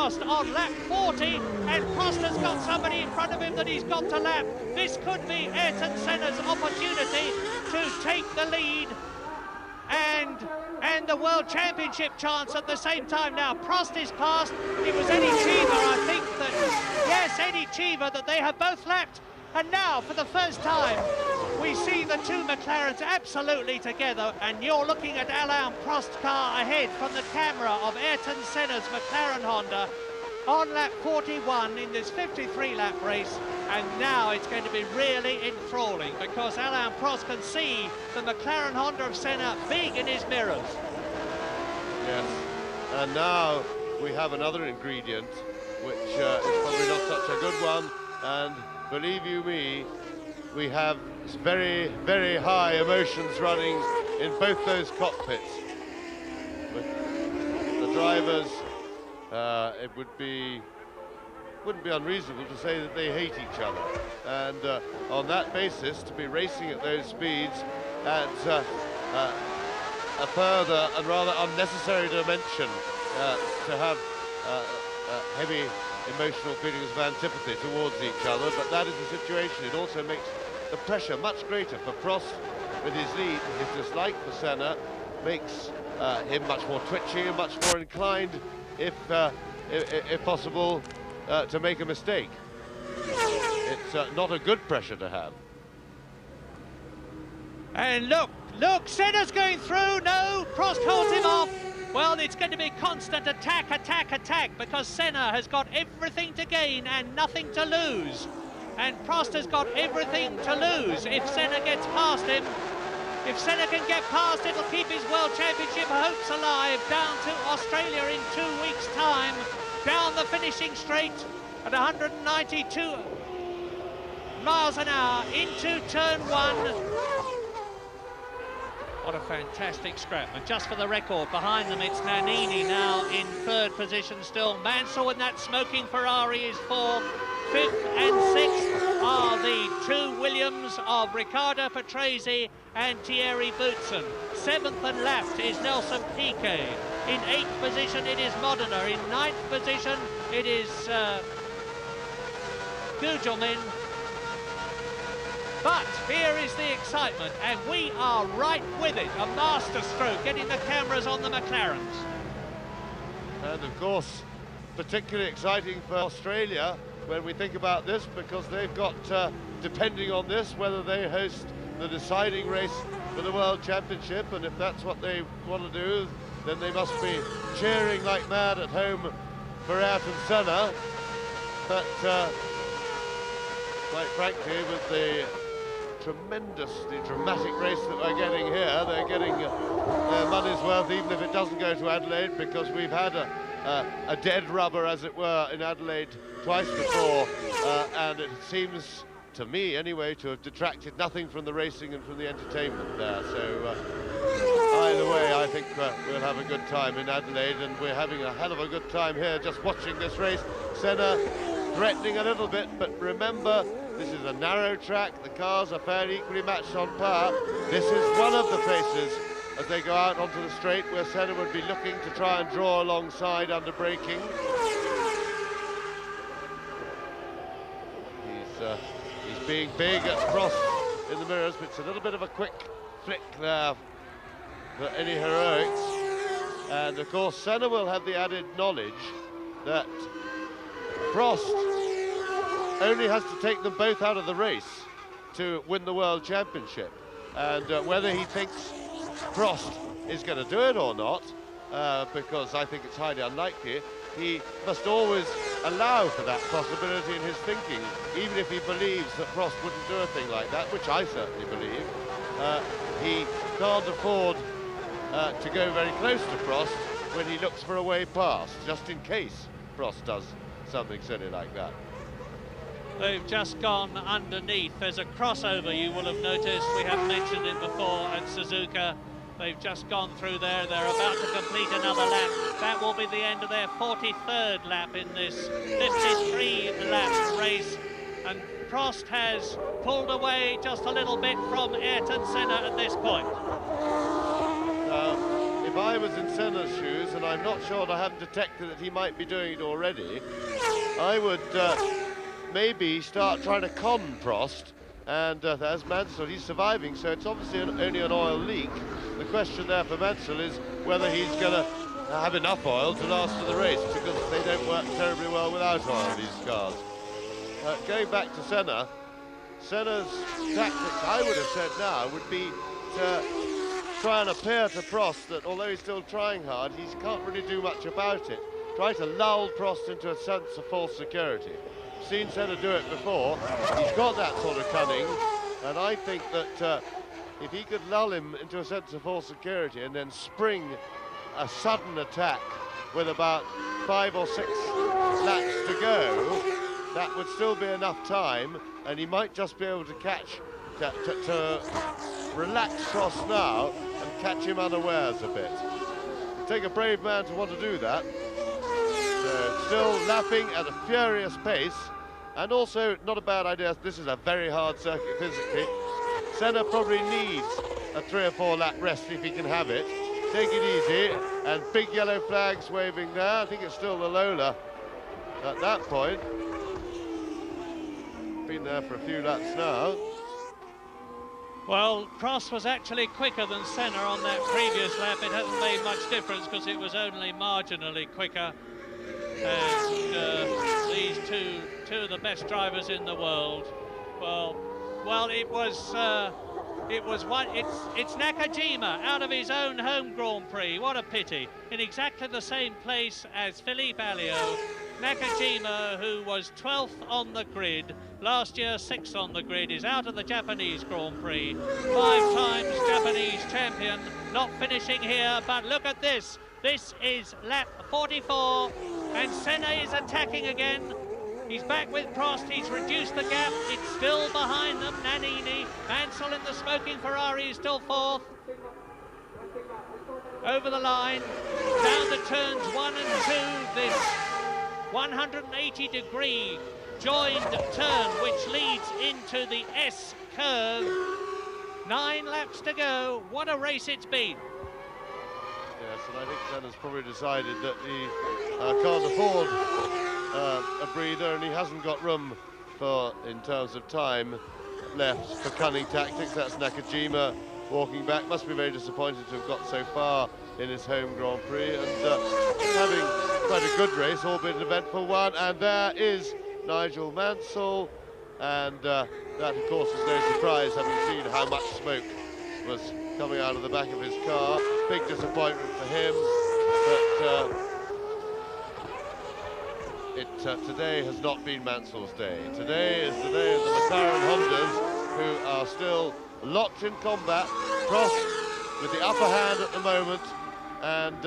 Prost on lap 40, and Prost has got somebody in front of him that he's got to lap. This could be Ayrton Senna's opportunity to take the lead and the World Championship chance at the same time. Now, Prost is past. It was Eddie Cheever, I think that, yes, Eddie Cheever, that they have both lapped. And now, for the first time, we see the two McLarens absolutely together, and you're looking at Alain Prost's car ahead from the camera of Ayrton Senna's McLaren Honda on lap 41 in this 53-lap race. And now it's going to be really enthralling, because Alain Prost can see the McLaren Honda of Senna big in his mirrors. Yes, and now we have another ingredient, which is probably not such a good one, and believe you me, we have very, very high emotions running in both those cockpits. With the drivers, it wouldn't be unreasonable to say that they hate each other. And on that basis, to be racing at those speeds at a further and rather unnecessary dimension, to have heavy emotional feelings of antipathy towards each other, but that is the situation. It also makes the pressure much greater for Prost with his lead. His dislike for Senna makes him much more twitchy and much more inclined, if possible, to make a mistake. It's not a good pressure to have. And look, Senna's going through. No, Prost holds him off. Well, it's going to be constant attack, because Senna has got everything to gain and nothing to lose. And Prost has got everything to lose if Senna gets past him. If Senna can get past, it'll keep his World Championship hopes alive down to Australia in 2 weeks' time. Down the finishing straight at 192 miles an hour into turn 1. What a fantastic scrap. And just for the record, behind them it's Nannini now in 3rd position still. Mansell in that smoking Ferrari is 4th. 5th and 6th are the two Williams of Riccardo Patrese and Thierry Boutsen. 7th and last is Nelson Piquet. In 8th position it is Modena. In 9th position it is Gugelmin. But here is the excitement, and we are right with it. A masterstroke, getting the cameras on the McLarens. And of course, particularly exciting for Australia when we think about this, because they've got, depending on this, whether they host the deciding race for the World Championship, and if that's what they want to do, then they must be cheering like mad at home for Ayrton Senna. But quite frankly, with the tremendously dramatic race that we're getting here, they're getting their money's worth, even if it doesn't go to Adelaide, because we've had a dead rubber, as it were, in Adelaide twice before, and it seems, to me anyway, to have detracted nothing from the racing and from the entertainment there. So either way, I think we'll have a good time in Adelaide, and we're having a hell of a good time here just watching this race. Senna threatening a little bit, but remember, this is a narrow track. The cars are fairly equally matched on power. This is one of the places, as they go out onto the straight, where Senna would be looking to try and draw alongside under braking. He's being big at Prost in the mirrors, but it's a little bit of a quick flick there for any heroics. And of course, Senna will have the added knowledge that Prost only has to take them both out of the race to win the World Championship. And whether he thinks Prost is going to do it or not, because I think it's highly unlikely, he must always allow for that possibility in his thinking, even if he believes that Prost wouldn't do a thing like that, which I certainly believe. He can't afford to go very close to Prost when he looks for a way past, just in case Prost does something silly like that. They've just gone underneath. There's a crossover, you will have noticed. We have mentioned it before at Suzuka. They've just gone through there. They're about to complete another lap. That will be the end of their 43rd lap in this 53-lap race. And Prost has pulled away just a little bit from Ayrton Senna at this point. If if I was in Senna's shoes, and I'm not sure, and I haven't detected that he might be doing it already, I would maybe start trying to con Prost. And as Mansell, he's surviving, so it's obviously only an oil leak. The question there for Mansell is whether he's going to have enough oil to last for the race, because they don't work terribly well without oil, these cars. Going back to Senna, Senna's tactics, I would have said now, would be to try and appear to Prost that although he's still trying hard, he can't really do much about it. Try to lull Prost into a sense of false security. Seen Senna do it before. He's got that sort of cunning, and I think that if he could lull him into a sense of false security and then spring a sudden attack with about 5 or 6 laps to go, that would still be enough time, and he might just be able to catch, to relax Prost now and catch him unawares a bit. It'd take a brave man to want to do that. Still lapping at a furious pace, and also not a bad idea. This is a very hard circuit physically. Senna probably needs a 3 or 4 lap rest if he can have it. Take it easy, and big yellow flags waving there. I think it's still the Lola at that point. Been there for a few laps now. Well, Prost was actually quicker than Senna on that previous lap. It hasn't made much difference because it was only marginally quicker. And these two of the best drivers in the world. Well, it's Nakajima out of his own home Grand Prix. What a pity! In exactly the same place as Philippe Alliot. Nakajima, who was 12th on the grid last year, 6th on the grid, is out of the Japanese Grand Prix. 5 times Japanese champion, not finishing here. But look at this. This is lap 44, and Senna is attacking again. He's back with Prost, he's reduced the gap, it's still behind them, Nannini. Mansell in the smoking Ferrari is still 4th. Over the line, down the turns 1 and 2, this 180-degree joined turn, which leads into the S curve. 9 laps to go, what a race it's been. Yes, and I think Senna's probably decided that he can't afford a breather, and he hasn't got room for, in terms of time left for cunning tactics. That's Nakajima walking back. Must be very disappointed to have got so far in his home Grand Prix, and having quite a good race, albeit an eventful one. And there is Nigel Mansell, and that of course is no surprise, having seen how much smoke was coming out of the back of his car. Big disappointment for him, but today has not been Mansell's day. Today is the day of the McLaren Hondas, who are still locked in combat. Prost with the upper hand at the moment, and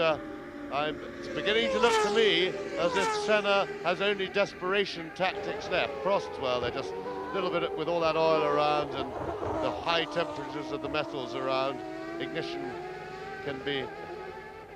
it's beginning to look to me as if Senna has only desperation tactics left. Prost, well, they're just a little bit with all that oil around and the high temperatures of the metals around, ignition can be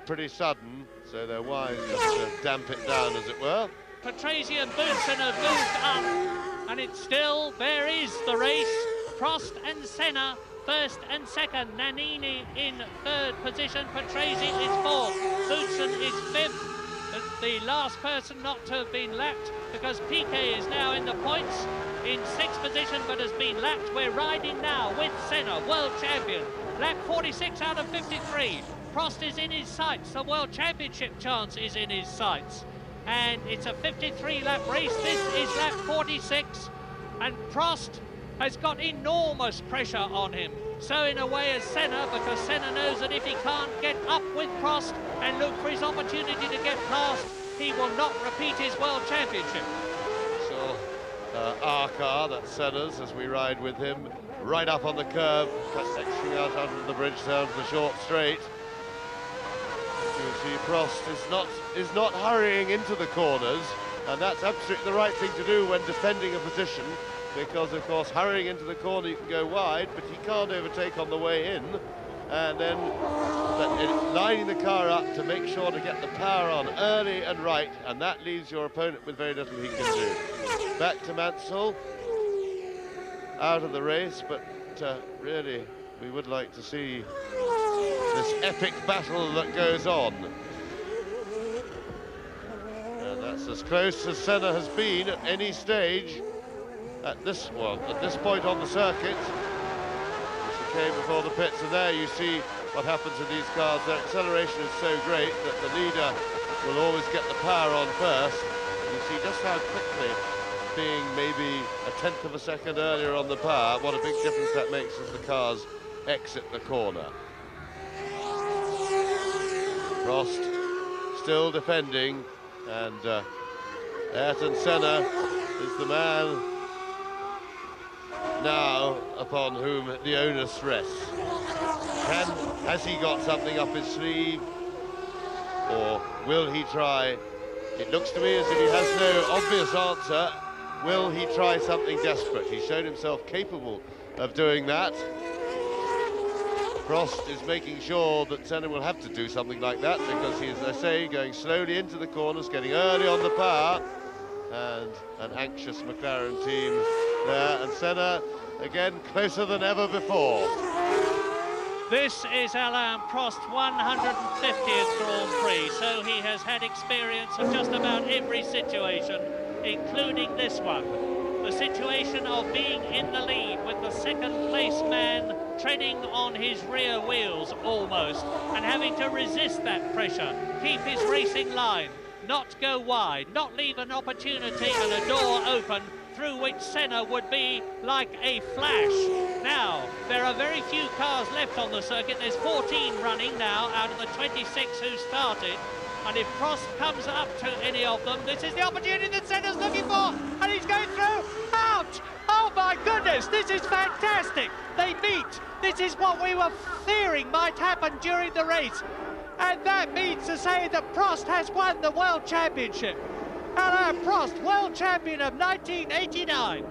pretty sudden, so they're wise just to damp it down, as it were. Patrese and Boutsen have moved up, and it's still, there is the race. Prost and Senna, 1st and 2nd. Nannini in 3rd position. Patrese is 4th. Boutsen is 5th. The last person not to have been lapped, because Piquet is now in the points in 6th position, but has been lapped. We're riding now with Senna, world champion. Lap 46 out of 53. Prost is in his sights. The world championship chance is in his sights. And it's a 53-lap race. This is lap 46. And Prost has got enormous pressure on him. So in a way as Senna, because Senna knows that if he can't get up with Prost and look for his opportunity to get past, he will not repeat his world championship. So our car, that's Senna's, as we ride with him, right up on the curve, exiting out under the bridge down to the short straight. You see Prost is not hurrying into the corners, and that's absolutely the right thing to do when defending a position, because of course hurrying into the corner you can go wide, but he can't overtake on the way in, and then lining the car up to make sure to get the power on early and right, and that leaves your opponent with very little he can do. Back to Mansell, out of the race, but really we would like to see this epic battle that goes on. And that's as close as Senna has been at any stage at this point on the circuit. As he came before the pits, and there you see what happens in these cars. Their acceleration is so great that the leader will always get the power on first. You see just how quickly, being maybe a tenth of a second earlier on the power, what a big difference that makes as the cars exit the corner. Prost still defending, and Ayrton Senna is the man now upon whom the onus rests. Has he got something up his sleeve, or will he try? It looks to me as if he has no obvious answer. Will he try something desperate? He's shown himself capable of doing that. Prost is making sure that Senna will have to do something like that, because he is, as I say, going slowly into the corners, getting early on the power, and an anxious McLaren team there, and Senna again closer than ever before. This is Alain Prost 150th Grand Prix, so he has had experience of just about every situation, including this one. The situation of being in the lead with the second place man treading on his rear wheels almost, and having to resist that pressure, keep his racing line, not go wide, not leave an opportunity and a door open through which Senna would be like a flash. Now, there are very few cars left on the circuit. There's 14 running now out of the 26 who started. And if Prost comes up to any of them, this is the opportunity that Senna's looking for. And he's going through. Out! Oh my goodness, this is fantastic. They meet. This is what we were fearing might happen during the race. And that means to say that Prost has won the World Championship. Alain Prost, World Champion of 1989.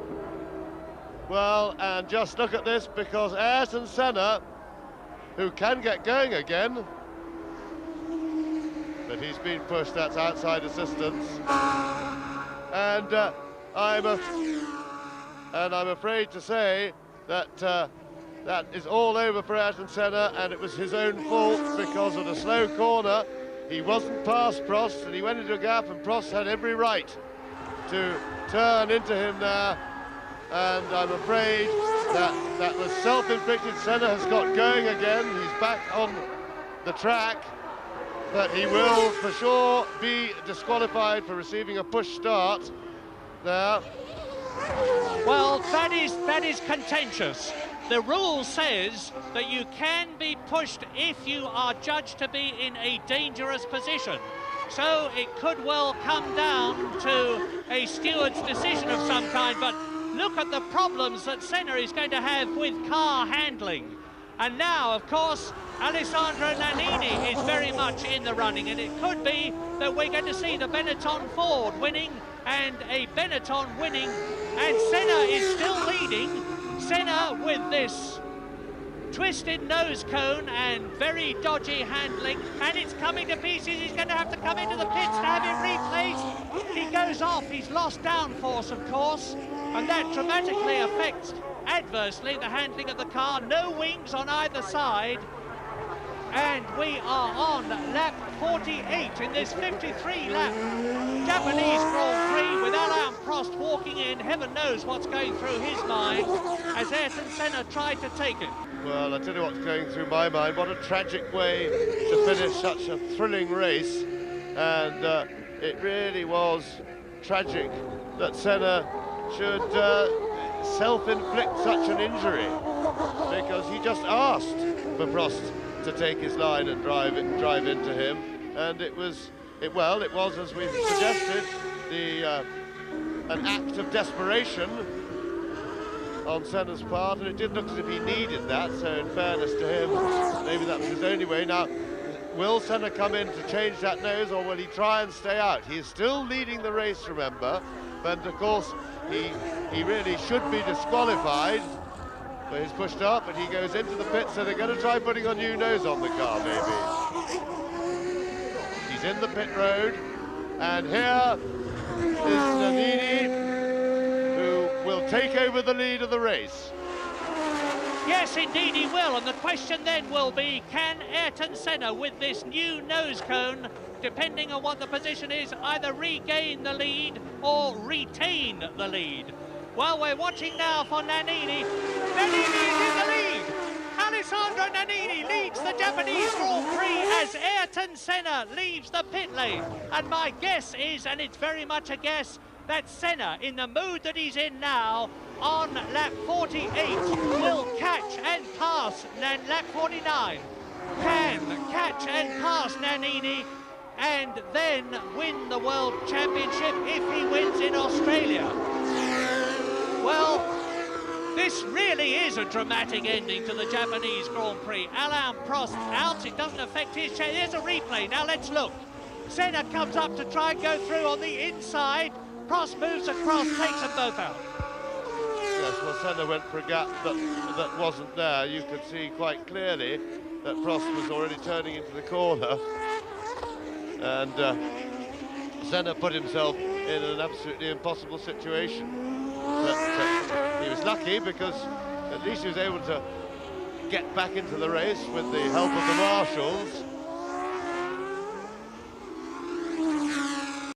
Well, and just look at this, because Ayrton Senna, who can get going again, but he's been pushed, that's outside assistance. And I'm afraid to say that that is all over for Ayrton Senna, and it was his own fault because of the slow corner. He wasn't past Prost, and he went into a gap, and Prost had every right to turn into him there. And I'm afraid that was self-inflicted. Senna has got going again. He's back on the track, but he will for sure be disqualified for receiving a push start there. Well, that is contentious. The rule says that you can be pushed if you are judged to be in a dangerous position. So it could well come down to a steward's decision of some kind, but look at the problems that Senna is going to have with car handling. And now, of course, Alessandro Nannini is very much in the running, and it could be that we're going to see the Benetton Ford winning and a Benetton winning, and Senna is still leading. Senna with this twisted nose cone and very dodgy handling, and it's coming to pieces. He's going to have to come into the pits to have it replaced. He goes off, he's lost downforce, of course, and that dramatically affects adversely the handling of the car. No wings on either side, and we are on lap 48 in this 53-lap Japanese Grand Prix, with Alain Prost walking in. Heaven knows what's going through his mind as Ayrton Senna tried to take it. Well, I tell you what's going through my mind. What a tragic way to finish such a thrilling race, and it really was tragic that Senna should self-inflict such an injury, because he just asked for Prost to take his line and drive into him, and it was as we suggested, an act of desperation on Senna's part, and it did look as if he needed that. So in fairness to him, maybe that was his only way. Now, will Senna come in to change that nose, or will he try and stay out? He is still leading the race, remember, but of course he really should be disqualified. But he's pushed up and he goes into the pit, so they're going to try putting a new nose on the car, maybe. He's in the pit road, and here is Nannini, who will take over the lead of the race. Yes, indeed he will, and the question then will be, can Ayrton Senna, with this new nose cone, depending on what the position is, either regain the lead or retain the lead? Well, we're watching now for Nannini. Nannini is in the lead! Alessandro Nannini leads the Japanese Grand Prix as Ayrton Senna leaves the pit lane. And my guess is, and it's very much a guess, that Senna, in the mood that he's in now, on lap 48, will catch and pass lap 49. Can catch and pass Nannini and then win the World Championship if he wins in Australia. Well, this really is a dramatic ending to the Japanese Grand Prix. Alain Prost out, it doesn't affect his chance. Here's a replay, now let's look. Senna comes up to try and go through on the inside. Prost moves across, takes them both out. Yes, well, Senna went for a gap that wasn't there. You could see quite clearly that Prost was already turning into the corner. And Senna put himself in an absolutely impossible situation. But he was lucky because at least he was able to get back into the race with the help of the marshals.